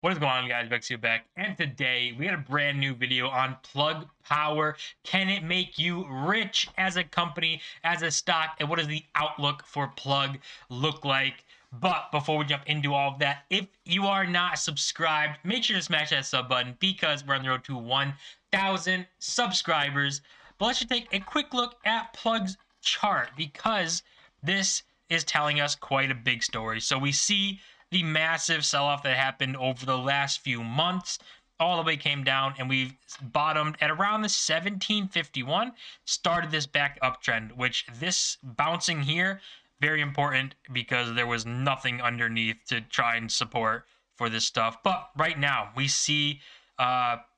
What is going on, guys? Bexio back, and today we got a brand new video on Plug Power. Can it make you rich as a company, as a stock, and what does the outlook for Plug look like? But before we jump into all of that, if you are not subscribed, make sure to smash that sub button because we're on the road to 1,000 subscribers. But let's just take a quick look at Plug's chart because this is telling us quite a big story. So we see the massive sell-off that happened over the last few months. All the way came down, and we've bottomed at around the 1751. Started this back uptrend, which this bouncing here, very important because there was nothing underneath to try and support for this stuff. But right now, we see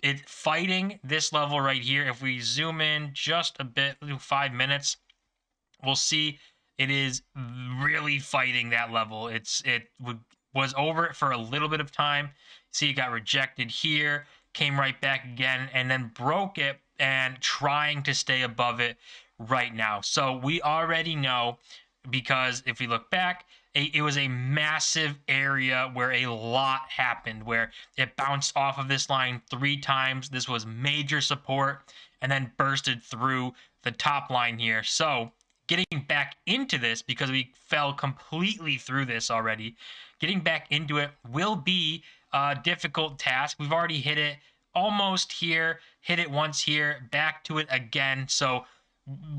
it fighting this level right here. If we zoom in just a bit, 5 minutes, we'll see it is really fighting that level. Was over it for a little bit of time. See, it got rejected here, came right back again, and then broke it and trying to stay above it right now. So we already know, because if we look back, it was a massive area where a lot happened, where it bounced off of this line 3 times. This was major support and then bursted through the top line here. So getting back into this, because we fell completely through this already, getting back into it will be a difficult task. We've already hit it almost here, hit it once here, back to it again. So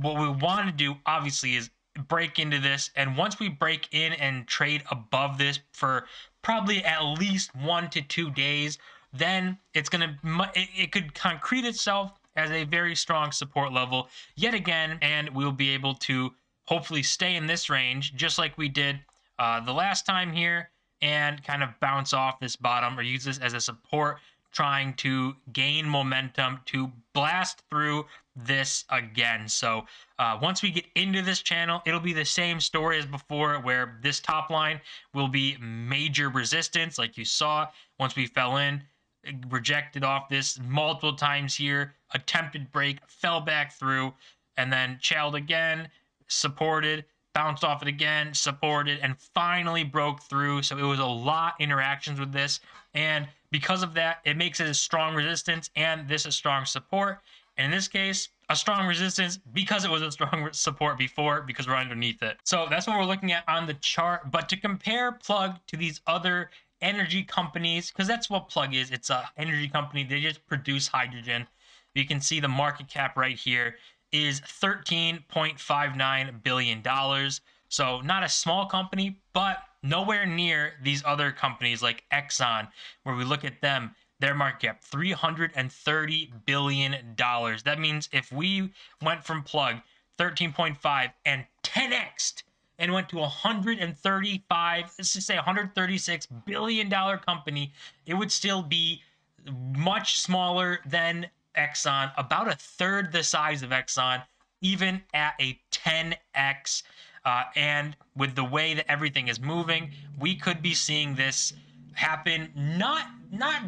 what we want to do, obviously, is break into this. And once we break in and trade above this for probably at least 1 to 2 days, then it's going to, it could concrete itself as a very strong support level yet again, and we'll be able to hopefully stay in this range just like we did the last time here, and kind of bounce off this bottom or use this as a support, trying to gain momentum to blast through this again. So once we get into this channel, it'll be the same story as before, where this top line will be major resistance like you saw. Once we fell in, rejected off this multiple times here, attempted break, fell back through, and then challenged again, supported, bounced off it again, supported, and finally broke through. So it was a lot of interactions with this, and because of that, it makes it a strong resistance and this a strong support. And in this case, a strong resistance because it was a strong support before, because we're underneath it. So that's what we're looking at on the chart. But to compare Plug to these other energy companies, because that's what Plug is, it's a energy company. They just produce hydrogen. You can see the market cap right here is $13.59 billion. So not a small company, but nowhere near these other companies like Exxon, where we look at them, their market cap, $330 billion. That means if we went from Plug 13.5 and 10x'd and went to 135, let's just say $136 billion company, it would still be much smaller than Exxon, about a third the size of Exxon, even at a 10x. And with the way that everything is moving, we could be seeing this happen not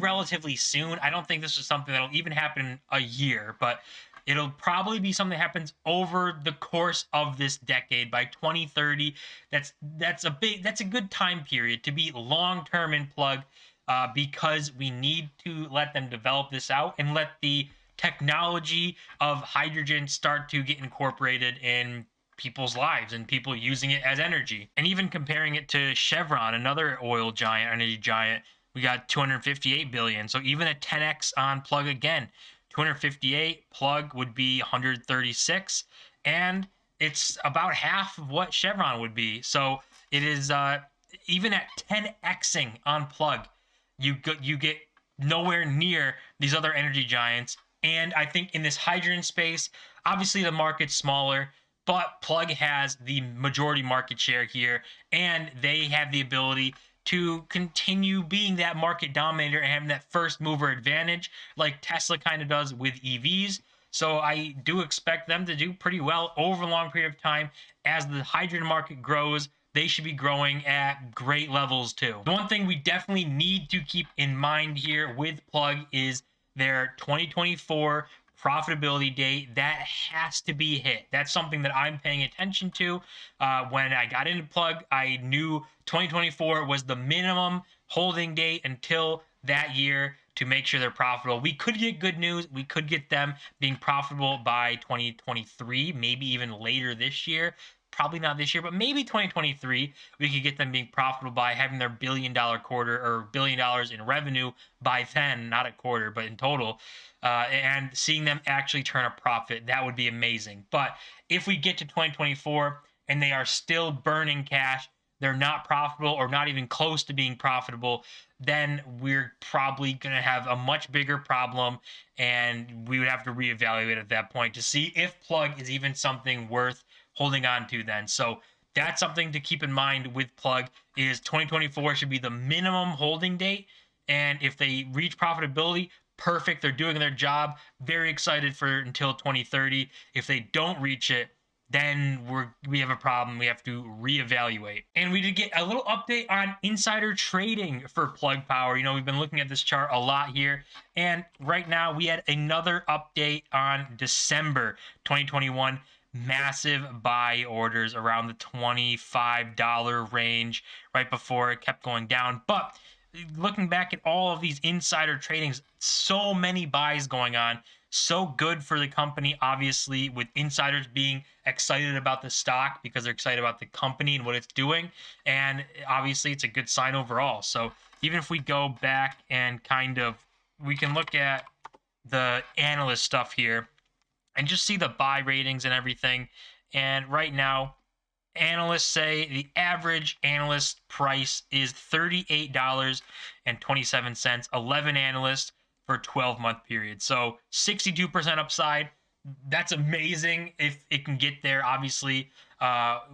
relatively soon. I don't think this is something that'll even happen in a year, but it'll probably be something that happens over the course of this decade. By 2030, that's a good time period to be long term in Plug, because we need to let them develop this out and let the technology of hydrogen start to get incorporated in people's lives and people using it as energy. And even comparing it to Chevron, another oil giant, energy giant, we got 258 billion. So even a 10x on Plug again, 258, Plug would be 136, and it's about half of what Chevron would be. So it is even at 10xing on Plug, you get nowhere near these other energy giants. And I think in this hydrogen space, obviously the market's smaller, but Plug has the majority market share here, and they have the ability to continue being that market dominator and having that first mover advantage like Tesla kind of does with EVs. So I do expect them to do pretty well over a long period of time. As the hydrogen market grows, they should be growing at great levels too. The one thing we definitely need to keep in mind here with Plug is their 2024 profitability date. That has to be hit. That's something that I'm paying attention to. When I got into Plug, I knew 2024 was the minimum holding date until that year to make sure they're profitable. We could get good news. We could get them being profitable by 2023, maybe even later this year. Probably not this year, but maybe 2023, we could get them being profitable by having their $1 billion quarter or $1 billion in revenue by then, not a quarter, but in total, and seeing them actually turn a profit. That would be amazing. But if we get to 2024 and they are still burning cash, they're not profitable or not even close to being profitable, then we're probably going to have a much bigger problem, and we would have to reevaluate at that point to see if Plug is even something worth holding on to then. So that's something to keep in mind with Plug, is 2024 should be the minimum holding date. And if they reach profitability, perfect, they're doing their job. Very excited for until 2030. If they don't reach it, then we have a problem. We have to reevaluate. And we did get a little update on insider trading for Plug Power. You know, we've been looking at this chart a lot here, and right now we had another update on December 2021. Massive buy orders around the $25 range right before it kept going down. But looking back at all of these insider tradings, so many buys going on. So good for the company, obviously, with insiders being excited about the stock because they're excited about the company and what it's doing. And obviously, it's a good sign overall. So even if we go back and we can look at the analyst stuff here and just see the buy ratings and everything. And right now, analysts say the average analyst price is $38.27. 11 analysts for a 12-month period. So 62% upside. That's amazing if it can get there. Obviously,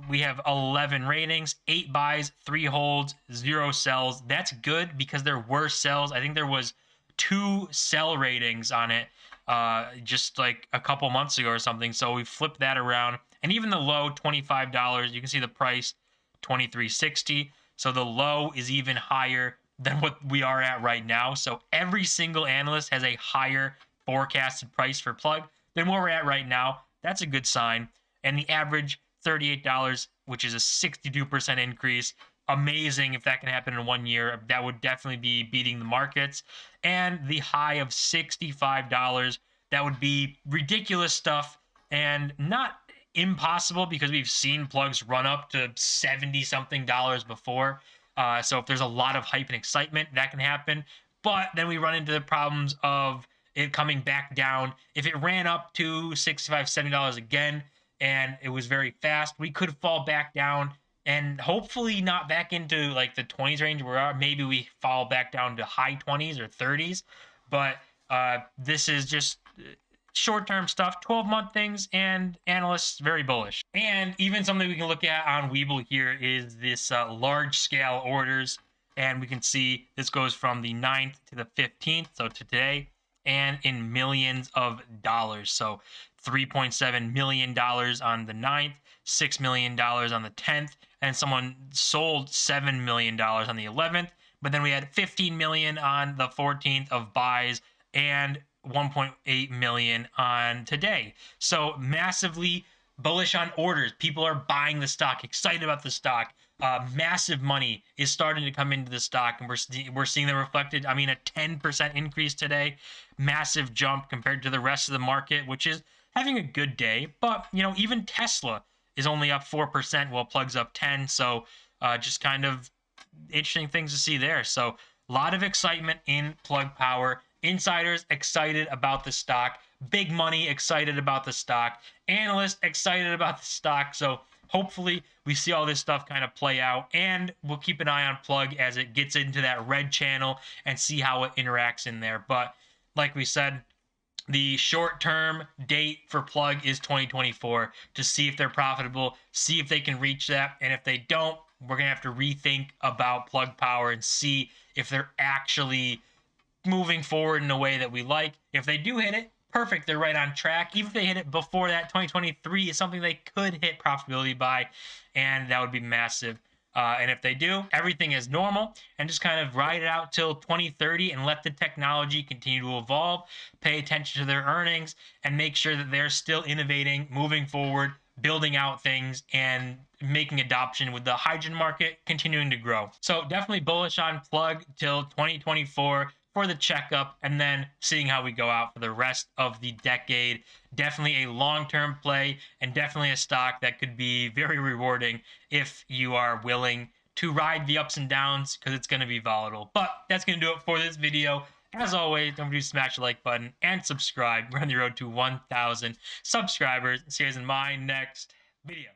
we have 11 ratings, 8 buys, 3 holds, 0 sells. That's good because there were sells. I think there was 2 sell ratings on it just like a couple months ago or something. So we flipped that around. And even the low, $25, you can see the price, $23.60. So the low is even higher than what we are at right now. So every single analyst has a higher forecasted price for Plug than where we're at right now. That's a good sign. And the average, $38, which is a 62% increase. Amazing if that can happen in 1 year. That would definitely be beating the markets. And the high of $65, that would be ridiculous stuff and not impossible because we've seen Plugs run up to 70 something dollars before. So if there's a lot of hype and excitement, that can happen. But then we run into the problems of it coming back down. If it ran up to $65, $70 again, and it was very fast, we could fall back down and hopefully not back into like the 20s range where we are. Maybe we fall back down to high 20s or 30s. But this is just short-term stuff, 12-month things, and analysts very bullish. And even something we can look at on Webull here is this large-scale orders, and we can see this goes from the 9th to the 15th, so to today, and in millions of dollars. So $3.7 million on the 9th, $6 million on the 10th, and someone sold $7 million on the 11th, but then we had 15 million on the 14th of buys and 1.8 million on today. So massively bullish on orders. People are buying the stock, excited about the stock. Massive money is starting to come into the stock, and we're seeing that reflected. I mean, a 10% increase today, massive jump compared to the rest of the market, which is having a good day. But you know, even Tesla is only up 4% while Plug's up 10. So just kind of interesting things to see there. So a lot of excitement in Plug Power. Insiders excited about the stock. Big money excited about the stock. Analysts excited about the stock. So hopefully we see all this stuff kind of play out, and we'll keep an eye on Plug as it gets into that red channel and see how it interacts in there. But like we said, the short-term date for Plug is 2024 to see if they're profitable, see if they can reach that. And if they don't, we're going to have to rethink about Plug Power and see if they're actually moving forward in a way that we like. If they do hit it, perfect, they're right on track. Even if they hit it before that, 2023 is something they could hit profitability by, and that would be massive. And if they do, everything is normal, and just kind of ride it out till 2030 and let the technology continue to evolve, pay attention to their earnings, and make sure that they're still innovating, moving forward, building out things, and making adoption with the hydrogen market continuing to grow. So definitely bullish on Plug till 2024. for the checkup and then seeing how we go out for the rest of the decade. Definitely a long-term play and definitely a stock that could be very rewarding if you are willing to ride the ups and downs, because it's going to be volatile. But that's going to do it for this video. As always, don't forget to smash the like button and subscribe. We're on the road to 1,000 subscribers. See you guys in my next video.